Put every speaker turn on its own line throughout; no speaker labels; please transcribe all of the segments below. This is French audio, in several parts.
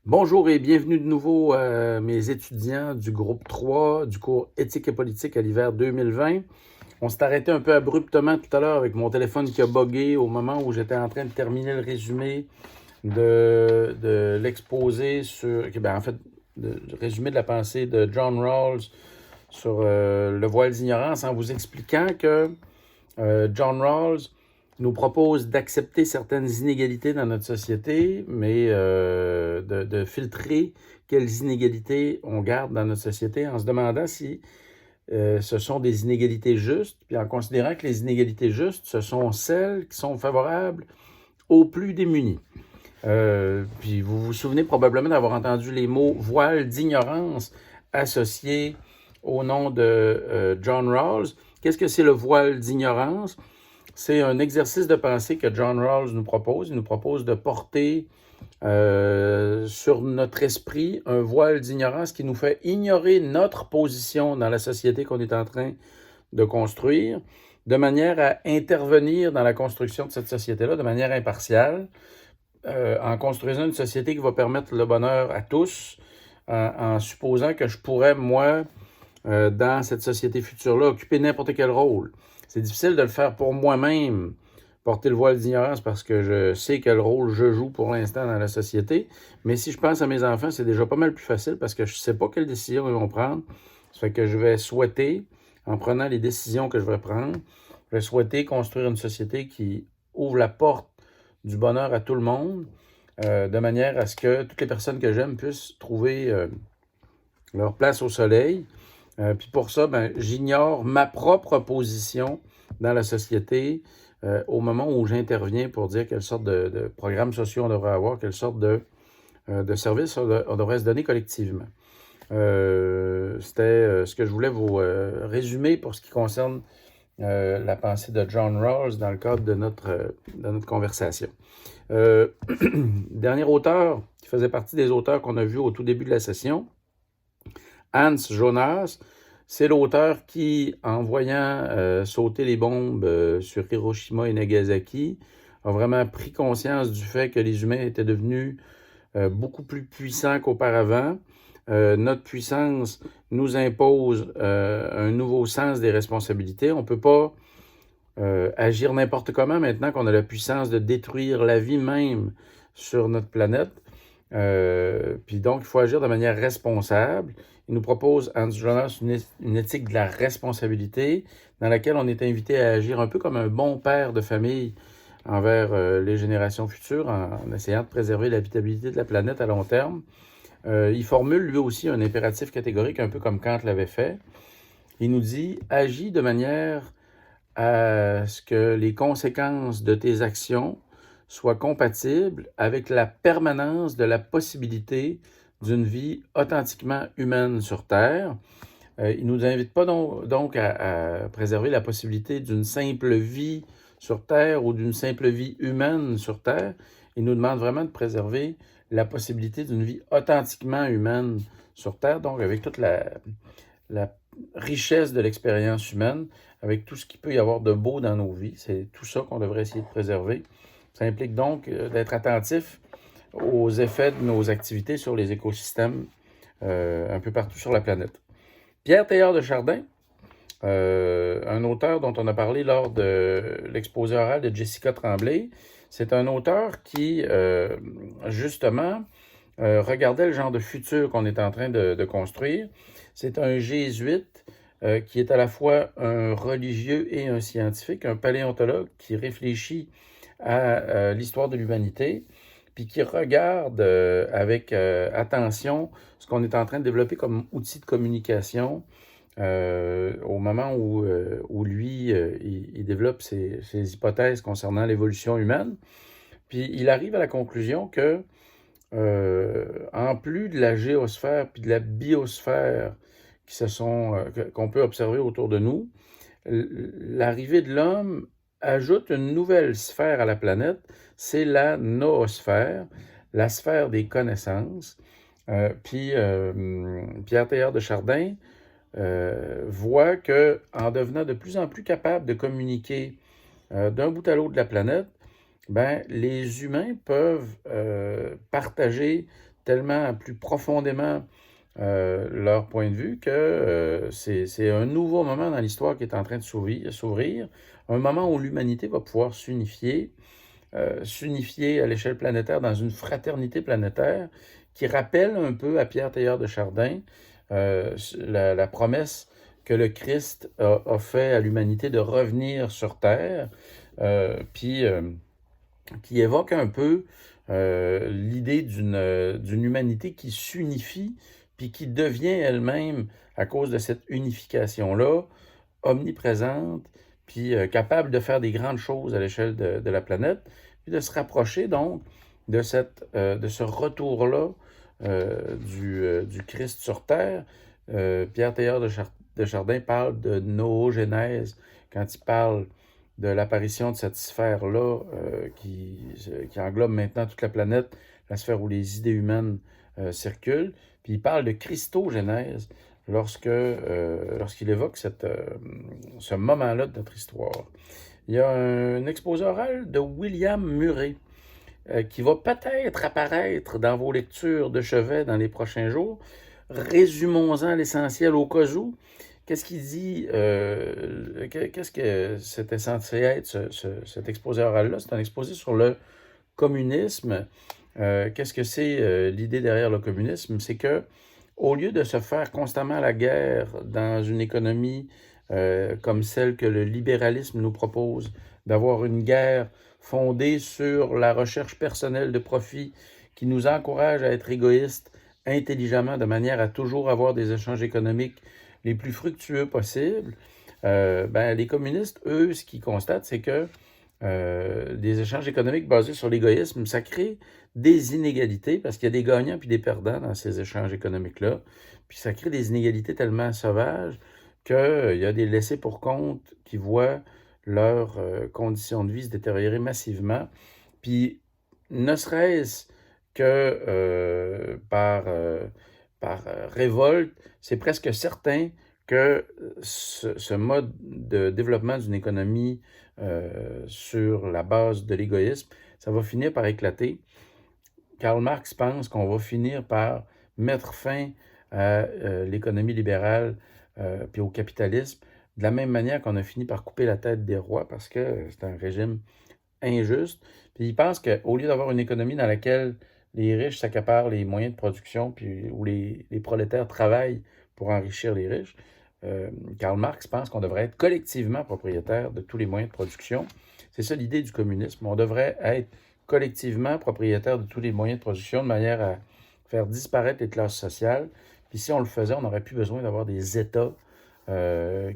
Bonjour et bienvenue de nouveau à mes étudiants du groupe 3 du cours Éthique et politique à l'hiver 2020. On s'est arrêté un peu abruptement tout à l'heure avec mon téléphone qui a buggé au moment où j'étais en train de terminer le résumé de l'exposé sur, en fait, le résumé de la pensée de John Rawls sur le voile d'ignorance en vous expliquant que John Rawls nous propose d'accepter certaines inégalités dans notre société, mais de filtrer quelles inégalités on garde dans notre société en se demandant si ce sont des inégalités justes, puis en considérant que les inégalités justes, ce sont celles qui sont favorables aux plus démunis. Puis vous vous souvenez probablement d'avoir entendu les mots voile d'ignorance associés au nom de John Rawls. Qu'est-ce que c'est le voile d'ignorance? C'est un exercice de pensée que John Rawls nous propose. Il nous propose de porter sur notre esprit un voile d'ignorance qui nous fait ignorer notre position dans la société qu'on est en train de construire, de manière à intervenir dans la construction de cette société-là de manière impartiale, en construisant une société qui va permettre le bonheur à tous, en supposant que je pourrais, moi, dans cette société future-là, occuper n'importe quel rôle. C'est difficile de le faire pour moi-même, porter le voile d'ignorance, parce que je sais quel rôle je joue pour l'instant dans la société. Mais si je pense à mes enfants, c'est déjà pas mal plus facile parce que je ne sais pas quelles décisions ils vont prendre. Ça fait que je vais souhaiter, en prenant les décisions que je vais prendre, je vais souhaiter construire une société qui ouvre la porte du bonheur à tout le monde, de manière à ce que toutes les personnes que j'aime puissent trouver leur place au soleil. Puis pour ça, j'ignore ma propre position dans la société au moment où j'interviens pour dire quelle sorte de programmes sociaux on devrait avoir, quelle sorte de services on devrait se donner collectivement. C'était ce que je voulais vous résumer pour ce qui concerne la pensée de John Rawls dans le cadre de notre conversation. Dernier auteur qui faisait partie des auteurs qu'on a vus au tout début de la session, Hans Jonas, c'est l'auteur qui, en voyant sauter les bombes sur Hiroshima et Nagasaki, a vraiment pris conscience du fait que les humains étaient devenus beaucoup plus puissants qu'auparavant. Notre puissance nous impose un nouveau sens des responsabilités. On ne peut pas agir n'importe comment maintenant qu'on a la puissance de détruire la vie même sur notre planète. Puis donc, il faut agir de manière responsable. Il nous propose, Hans Jonas, une éthique de la responsabilité dans laquelle on est invité à agir un peu comme un bon père de famille envers les générations futures en essayant de préserver l'habitabilité de la planète à long terme. Il formule lui aussi un impératif catégorique, un peu comme Kant l'avait fait. Il nous dit « Agis de manière à ce que les conséquences de tes actions soient compatibles avec la permanence de la possibilité d'une vie authentiquement humaine sur Terre. » Il ne nous invite pas donc à préserver la possibilité d'une simple vie sur Terre ou d'une simple vie humaine sur Terre. Il nous demande vraiment de préserver la possibilité d'une vie authentiquement humaine sur Terre, donc avec toute la richesse de l'expérience humaine, avec tout ce qu'il peut y avoir de beau dans nos vies. C'est tout ça qu'on devrait essayer de préserver. Ça implique donc d'être attentif aux effets de nos activités sur les écosystèmes un peu partout sur la planète. Pierre Teilhard de Chardin, un auteur dont on a parlé lors de l'exposé oral de Jessica Tremblay, c'est un auteur qui, justement, regardait le genre de futur qu'on est en train de construire. C'est un jésuite qui est à la fois un religieux et un scientifique, un paléontologue qui réfléchit à l'histoire de l'humanité, puis qui regarde avec attention ce qu'on est en train de développer comme outil de communication au moment où lui, il développe ses hypothèses concernant l'évolution humaine. Puis il arrive à la conclusion que, en plus de la géosphère puis de la biosphère qu'on peut observer autour de nous, l'arrivée de l'homme ajoute une nouvelle sphère à la planète, c'est la noosphère, la sphère des connaissances. Puis Pierre Teilhard de Chardin voit qu'en devenant de plus en plus capable de communiquer d'un bout à l'autre de la planète, les humains peuvent partager tellement plus profondément leur point de vue que c'est un nouveau moment dans l'histoire qui est en train de s'ouvrir, un moment où l'humanité va pouvoir s'unifier à l'échelle planétaire dans une fraternité planétaire qui rappelle un peu à Pierre Teilhard de Chardin la promesse que le Christ a fait à l'humanité de revenir sur Terre, puis qui évoque un peu l'idée d'une humanité qui s'unifie, puis qui devient elle-même, à cause de cette unification-là, omniprésente, puis capable de faire des grandes choses à l'échelle de la planète, puis de se rapprocher donc de ce retour-là du Christ sur Terre. Pierre Teilhard de Chardin parle de noogénèse quand il parle de l'apparition de cette sphère-là qui englobe maintenant toute la planète, la sphère où les idées humaines circulent. Puis il parle de christogénèse lorsqu'il évoque ce moment-là de notre histoire. Il y a un exposé oral de William Murray qui va peut-être apparaître dans vos lectures de chevet dans les prochains jours. Résumons-en l'essentiel au cas où. Qu'est-ce qu'il dit? Qu'est-ce que c'était censé être cet exposé oral-là? C'est un exposé sur le communisme. Qu'est-ce que c'est l'idée derrière le communisme? C'est que au lieu de se faire constamment la guerre dans une économie comme celle que le libéralisme nous propose, d'avoir une guerre fondée sur la recherche personnelle de profit qui nous encourage à être égoïstes intelligemment de manière à toujours avoir des échanges économiques les plus fructueux possibles, les communistes, eux, ce qu'ils constatent, c'est que des échanges économiques basés sur l'égoïsme, ça crée des inégalités parce qu'il y a des gagnants puis des perdants dans ces échanges économiques-là. Puis ça crée des inégalités tellement sauvages qu'il y a des laissés pour compte qui voient leurs conditions de vie se détériorer massivement. Puis ne serait-ce que par révolte, c'est presque certain que ce mode de développement d'une économie sur la base de l'égoïsme, ça va finir par éclater. Karl Marx pense qu'on va finir par mettre fin à l'économie libérale puis au capitalisme, de la même manière qu'on a fini par couper la tête des rois parce que c'est un régime injuste. Puis il pense qu'au lieu d'avoir une économie dans laquelle les riches s'accaparent les moyens de production, puis où les prolétaires travaillent pour enrichir les riches, Karl Marx pense qu'on devrait être collectivement propriétaire de tous les moyens de production. C'est ça l'idée du communisme. On devrait être collectivement propriétaire de tous les moyens de production de manière à faire disparaître les classes sociales. Puis si on le faisait, on n'aurait plus besoin d'avoir des États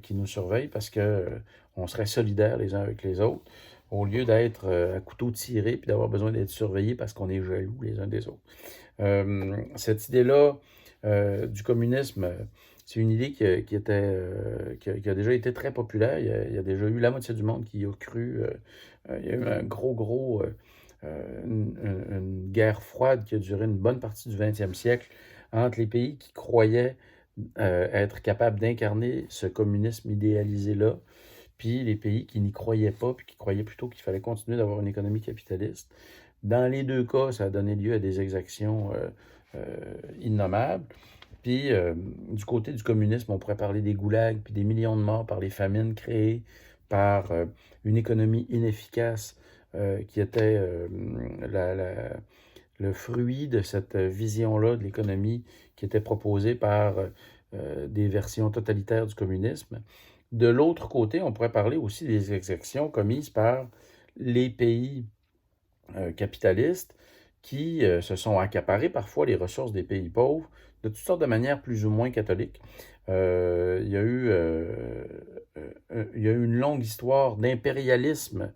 qui nous surveillent parce qu'on serait solidaires les uns avec les autres au lieu d'être à couteau tiré puis d'avoir besoin d'être surveillés parce qu'on est jaloux les uns des autres. Cette idée-là du communisme, c'est une idée qui a déjà été très populaire. Il y a déjà eu la moitié du monde qui y a cru. Il y a eu une guerre froide qui a duré une bonne partie du 20e siècle entre les pays qui croyaient être capables d'incarner ce communisme idéalisé-là, puis les pays qui n'y croyaient pas, puis qui croyaient plutôt qu'il fallait continuer d'avoir une économie capitaliste. Dans les deux cas, ça a donné lieu à des exactions innommables. Puis, du côté du communisme, on pourrait parler des goulags, puis des millions de morts par les famines créées par une économie inefficace qui était le fruit de cette vision-là de l'économie qui était proposée par des versions totalitaires du communisme. De l'autre côté, on pourrait parler aussi des exactions commises par les pays capitalistes qui se sont accaparés parfois les ressources des pays pauvres de toutes sortes de manières plus ou moins catholiques. Il y a eu une longue histoire d'impérialisme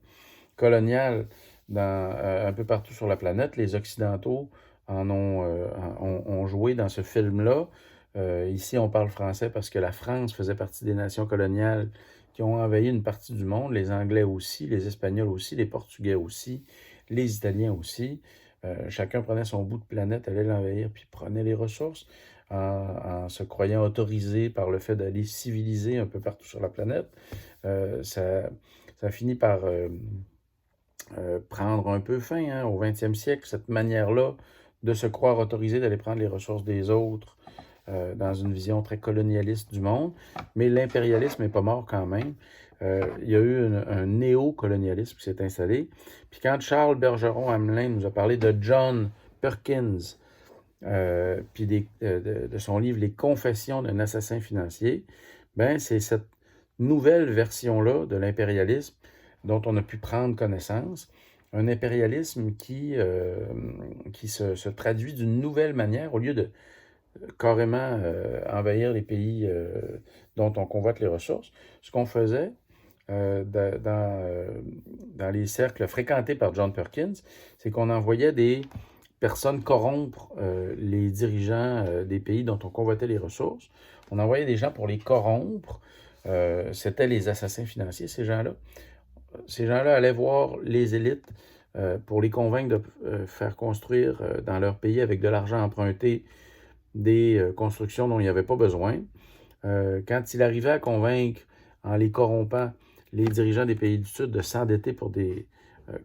colonial un peu partout sur la planète. Les Occidentaux ont joué dans ce film-là. Ici, on parle français parce que la France faisait partie des nations coloniales qui ont envahi une partie du monde, les Anglais aussi, les Espagnols aussi, les Portugais aussi, les Italiens aussi. Chacun prenait son bout de planète, allait l'envahir, puis prenait les ressources en se croyant autorisé par le fait d'aller civiliser un peu partout sur la planète. Ça finit par prendre un peu fin au 20e siècle, cette manière-là de se croire autorisé d'aller prendre les ressources des autres dans une vision très colonialiste du monde, mais l'impérialisme n'est pas mort quand même. Il y a eu un néocolonialisme qui s'est installé. Puis quand Charles Bergeron-Hamelin nous a parlé de John Perkins, puis de son livre Les Confessions d'un assassin financier, ben c'est cette nouvelle version-là de l'impérialisme dont on a pu prendre connaissance, un impérialisme qui se traduit d'une nouvelle manière, au lieu de carrément envahir les pays dont on convoite les ressources. Ce qu'on faisait dans les cercles fréquentés par John Perkins, c'est qu'on envoyait des personnes corrompre les dirigeants des pays dont on convoitait les ressources. On envoyait des gens pour les corrompre. C'était les assassins financiers, ces gens-là. Ces gens-là allaient voir les élites pour les convaincre de faire construire dans leur pays avec de l'argent emprunté des constructions dont il n'y avait pas besoin. Quand il arrivait à convaincre, en les corrompant, les dirigeants des pays du Sud de s'endetter pour des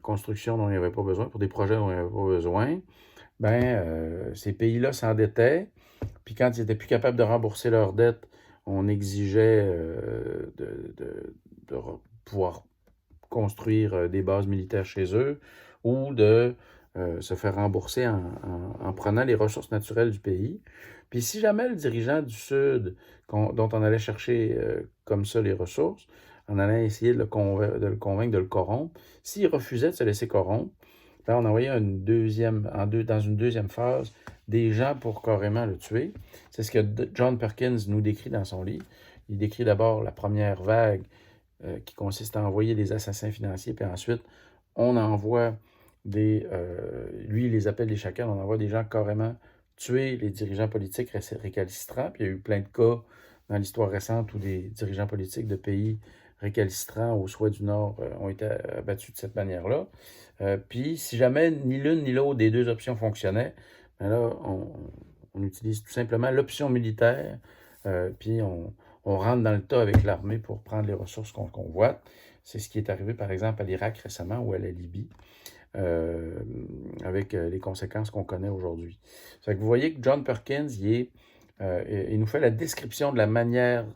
constructions dont il n'y avait pas besoin, pour des projets dont il n'y avait pas besoin, ces pays-là s'endettaient, puis quand ils n'étaient plus capables de rembourser leurs dettes, on exigeait de pouvoir construire des bases militaires chez eux ou de se faire rembourser en prenant les ressources naturelles du pays. Puis si jamais le dirigeant du Sud, dont on allait chercher comme ça les ressources, on allait essayer de le convaincre, de le corrompre, s'il refusait de se laisser corrompre, là, on envoyait dans une deuxième phase des gens pour carrément le tuer. C'est ce que John Perkins nous décrit dans son livre. Il décrit d'abord la première vague qui consiste à envoyer des assassins financiers, puis ensuite, on envoie lui, il les appelle des chacals, on envoie des gens carrément tuer les dirigeants politiques récalcitrants. Puis il y a eu plein de cas dans l'histoire récente où des dirigeants politiques de pays récalcitrants au Soudan du Nord ont été abattus de cette manière-là. Puis si jamais ni l'une ni l'autre des deux options fonctionnaient, ben là, on utilise tout simplement l'option militaire, puis on rentre dans le tas avec l'armée pour prendre les ressources qu'on convoite. C'est ce qui est arrivé, par exemple, à l'Irak récemment ou à la Libye, avec les conséquences qu'on connaît aujourd'hui. C'est que vous voyez que John Perkins, il nous fait la description de la manière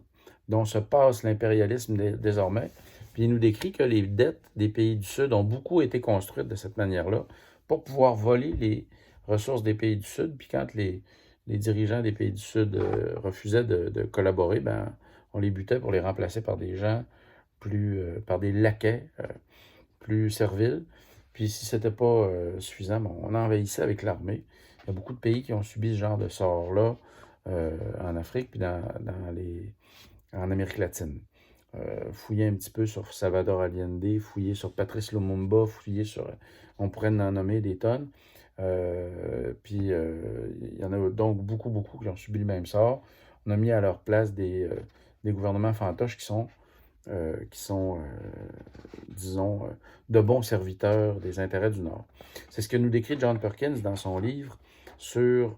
dont se passe l'impérialisme désormais, puis il nous décrit que les dettes des pays du Sud ont beaucoup été construites de cette manière-là pour pouvoir voler les ressources des pays du Sud, puis quand les dirigeants des pays du Sud refusaient de collaborer, on les butait pour les remplacer par des gens par des laquais plus serviles. Puis si c'était pas suffisant, on envahissait avec l'armée. Il y a beaucoup de pays qui ont subi ce genre de sort-là en Afrique puis en Amérique latine. Fouiller un petit peu sur Salvador Allende, fouiller sur Patrice Lumumba, on pourrait en nommer des tonnes. Puis il y en a donc beaucoup qui ont subi le même sort. On a mis à leur place des gouvernements fantoches qui sont disons, de bons serviteurs des intérêts du Nord. C'est ce que nous décrit John Perkins dans son livre sur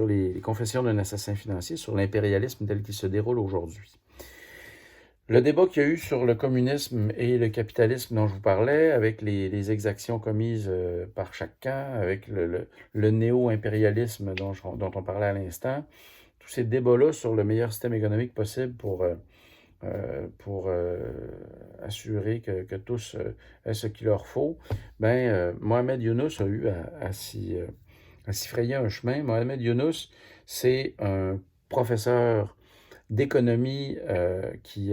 les confessions d'un assassin financier, sur l'impérialisme tel qu'il se déroule aujourd'hui. Le débat qu'il y a eu sur le communisme et le capitalisme dont je vous parlais, avec les exactions commises par chaque camp, avec le néo-impérialisme dont on parlait à l'instant, tous ces débats-là sur le meilleur système économique possible pour assurer que tous aient ce qu'il leur faut, Mohamed Younous a eu à s'y frayer un chemin. Mohamed Younous, c'est un professeur d'économie qui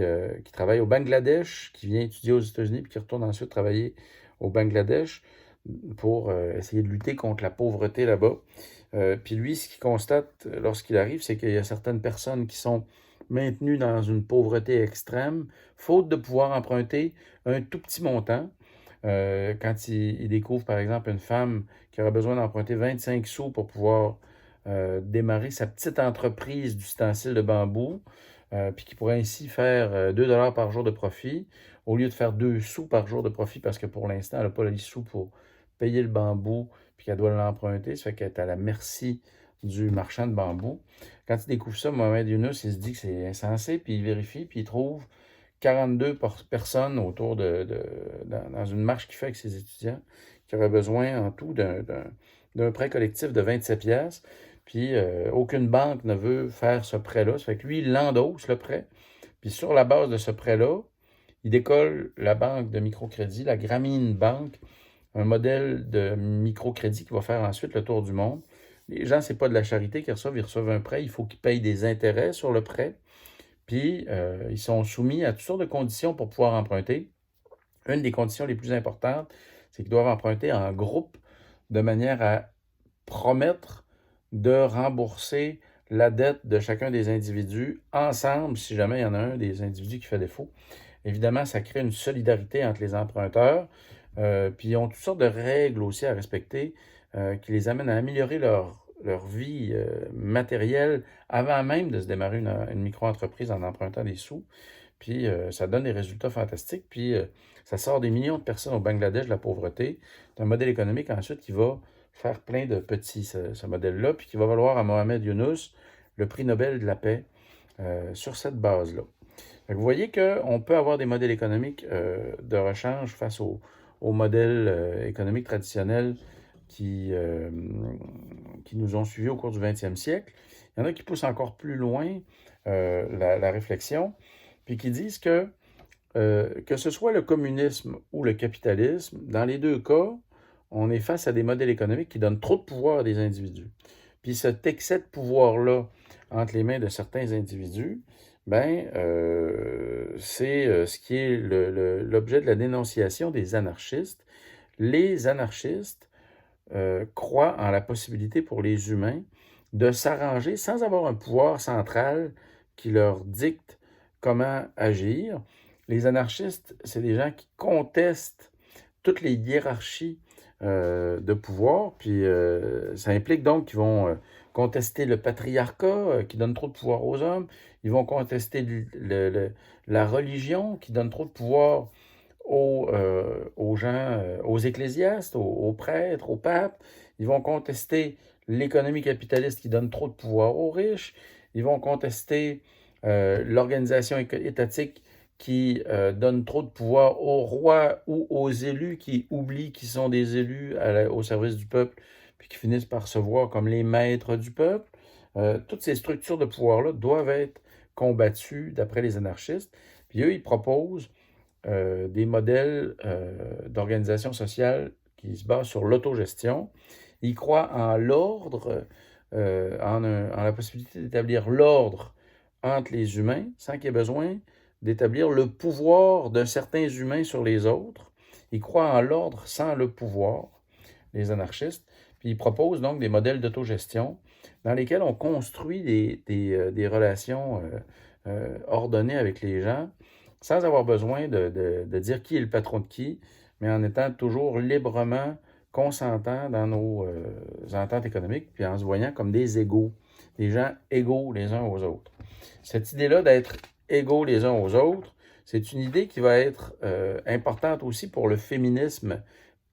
travaille au Bangladesh, qui vient étudier aux États-Unis, puis qui retourne ensuite travailler au Bangladesh pour essayer de lutter contre la pauvreté là-bas. Puis lui, ce qu'il constate lorsqu'il arrive, c'est qu'il y a certaines personnes qui sont maintenues dans une pauvreté extrême, faute de pouvoir emprunter un tout petit montant. Quand il découvre, par exemple, une femme qui aurait besoin d'emprunter 25 sous pour pouvoir démarrer sa petite entreprise d'ustensiles de bambou, puis qui pourrait ainsi faire 2 $ par jour de profit, au lieu de faire 2 sous par jour de profit, parce que pour l'instant, elle n'a pas les sous pour payer le bambou, puis qu'elle doit l'emprunter, ça fait qu'elle est à la merci du marchand de bambou. Quand il découvre ça, Mohamed Younous, il se dit que c'est insensé, puis il vérifie, puis il trouve 42 personnes autour dans une marche qu'il fait avec ses étudiants, qui aurait besoin en tout d'un prêt collectif de 27 pièces. Puis aucune banque ne veut faire ce prêt-là. Ça fait que lui, il endosse le prêt. Puis sur la base de ce prêt-là, il décolle la banque de microcrédit, la Grameen Bank, un modèle de microcrédit qui va faire ensuite le tour du monde. Les gens, ce n'est pas de la charité qu'ils reçoivent, ils reçoivent un prêt, il faut qu'ils payent des intérêts sur le prêt. Puis, ils sont soumis à toutes sortes de conditions pour pouvoir emprunter. Une des conditions les plus importantes, c'est qu'ils doivent emprunter en groupe de manière à promettre de rembourser la dette de chacun des individus ensemble, si jamais il y en a un des individus qui fait défaut. Évidemment, ça crée une solidarité entre les emprunteurs, puis ils ont toutes sortes de règles aussi à respecter qui les amènent à améliorer leur vie matérielle avant même de se démarrer une micro-entreprise en empruntant des sous. Puis ça donne des résultats fantastiques. Puis ça sort des millions de personnes au Bangladesh de la pauvreté. C'est un modèle économique ensuite qui va faire plein de petits, ce modèle-là, puis qui va valoir à Mohamed Yunus le prix Nobel de la paix sur cette base-là. Vous voyez qu'on peut avoir des modèles économiques de rechange face aux modèles économiques traditionnels qui nous ont suivis au cours du 20e siècle. Il y en a qui poussent encore plus loin la réflexion, puis qui disent que ce soit le communisme ou le capitalisme, dans les deux cas, on est face à des modèles économiques qui donnent trop de pouvoir à des individus. Puis cet excès de pouvoir-là entre les mains de certains individus, ben, c'est ce qui est l'objet de la dénonciation des anarchistes. Les anarchistes croient en la possibilité pour les humains de s'arranger sans avoir un pouvoir central qui leur dicte comment agir. Les anarchistes, c'est des gens qui contestent toutes les hiérarchies de pouvoir, puis ça implique donc qu'ils vont contester le patriarcat qui donne trop de pouvoir aux hommes, ils vont contester la religion qui donne trop de pouvoir aux gens, aux ecclésiastes, aux prêtres, aux papes, ils vont contester l'économie capitaliste qui donne trop de pouvoir aux riches, ils vont contester l'organisation étatique qui donne trop de pouvoir aux rois ou aux élus qui oublient qu'ils sont des élus au service du peuple, puis qui finissent par se voir comme les maîtres du peuple. Toutes ces structures de pouvoir-là doivent être combattues d'après les anarchistes. Puis eux, ils proposent des modèles d'organisation sociale qui se basent sur l'autogestion. Ils croient en l'ordre, en la possibilité d'établir l'ordre entre les humains sans qu'il y ait besoin d'établir le pouvoir d'un certain humain sur les autres. Ils croient en l'ordre sans le pouvoir, les anarchistes, puis ils proposent donc des modèles d'autogestion dans lesquels on construit des relations ordonnées avec les gens sans avoir besoin de dire qui est le patron de qui, mais en étant toujours librement consentant dans nos ententes économiques, puis en se voyant comme des égaux, des gens égaux les uns aux autres. Cette idée-là d'être égaux les uns aux autres, c'est une idée qui va être importante aussi pour le féminisme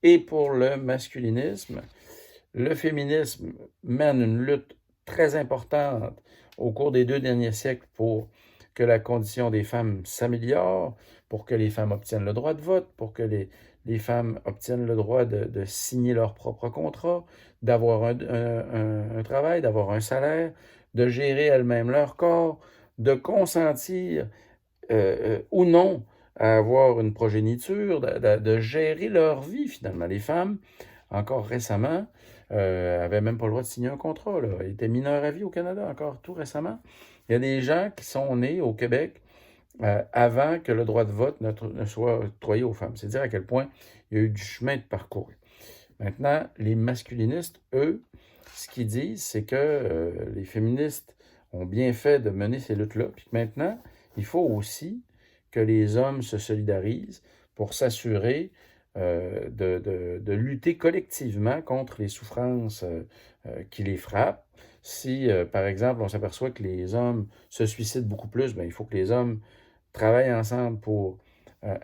et pour le masculinisme. Le féminisme mène une lutte très importante au cours des 2 derniers siècles pour que la condition des femmes s'améliore, pour que les femmes obtiennent le droit de vote, pour que les femmes obtiennent le droit de signer leur propre contrat, d'avoir un travail, d'avoir un salaire, de gérer elles-mêmes leur corps, de consentir ou non à avoir une progéniture, de gérer leur vie finalement. Les femmes, encore récemment, n'avaient même pas le droit de signer un contrat. Là. Elles étaient mineures à vie au Canada, encore tout récemment. Il y a des gens qui sont nés au Québec avant que le droit de vote ne soit octroyé aux femmes. C'est dire à quel point il y a eu du chemin de parcouru. Maintenant, les masculinistes, eux, ce qu'ils disent, c'est que les féministes ont bien fait de mener ces luttes-là, puis que maintenant, il faut aussi que les hommes se solidarisent pour s'assurer de lutter collectivement contre les souffrances qui les frappent. Si, par exemple, on s'aperçoit que les hommes se suicident beaucoup plus, bien, il faut que les hommes travaillent ensemble pour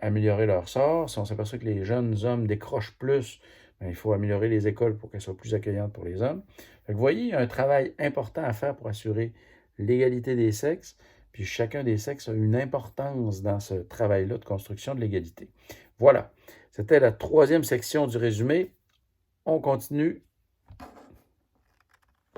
améliorer leur sort. Si on s'aperçoit que les jeunes hommes décrochent plus, bien, il faut améliorer les écoles pour qu'elles soient plus accueillantes pour les hommes. Fait que vous voyez, il y a un travail important à faire pour assurer l'égalité des sexes, puis chacun des sexes a une importance dans ce travail-là de construction de l'égalité. Voilà, c'était la 3e section du résumé. On continue